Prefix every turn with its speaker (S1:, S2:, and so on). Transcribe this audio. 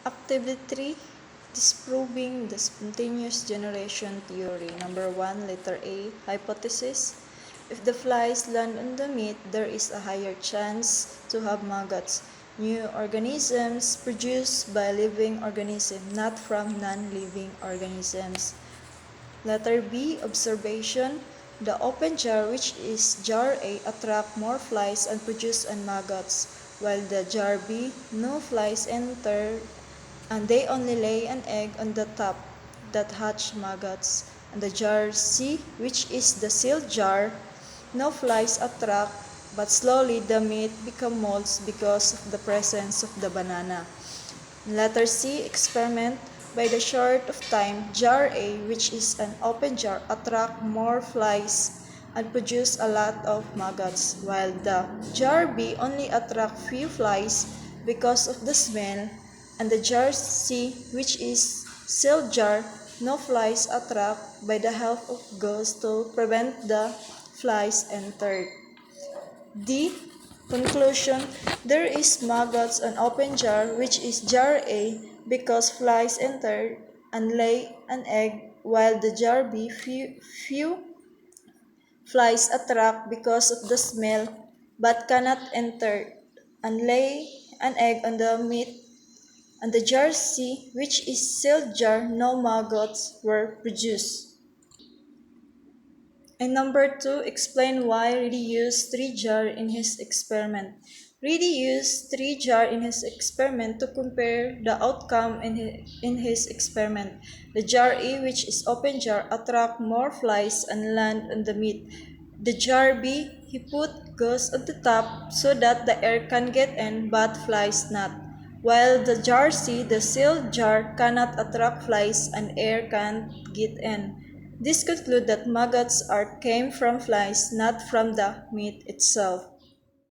S1: Activity 3. Disproving the spontaneous generation theory. Number 1, letter A, hypothesis. If the flies land on the meat, there is a higher chance to have maggots, new organisms produced by living organisms, not from non-living organisms. Letter B, observation. The open jar, which is jar A, attract more flies and produce maggots, while the jar B, no flies enter and they only lay an egg on the top that hatch maggots. And the jar C, which is the sealed jar, no flies attract, but slowly the meat becomes molds because of the presence of the banana. Letter C, experiment. By the short of time, jar A, which is an open jar, attract more flies and produce a lot of maggots, while the jar B only attract few flies because of the smell, and the jar C, which is sealed jar, no flies attract by the help of gauze to prevent the flies entered. D. Conclusion. There is maggots on open jar, which is jar A, because flies enter and lay an egg, while the jar B few flies attract because of the smell, but cannot enter and lay an egg on the meat, and the jar C, which is sealed jar, no maggots were produced. And number 2, explain why Reedy used 3 jar in his experiment. Reedy used 3 jar in his experiment to compare the outcome in his experiment. The jar A, which is open jar, attract more flies and land on the meat. The jar B, he put gauze on the top so that the air can get in but flies not. While the jar C, the sealed jar, cannot attract flies and air can't get in. This concludes that maggots came from flies, not from the meat itself.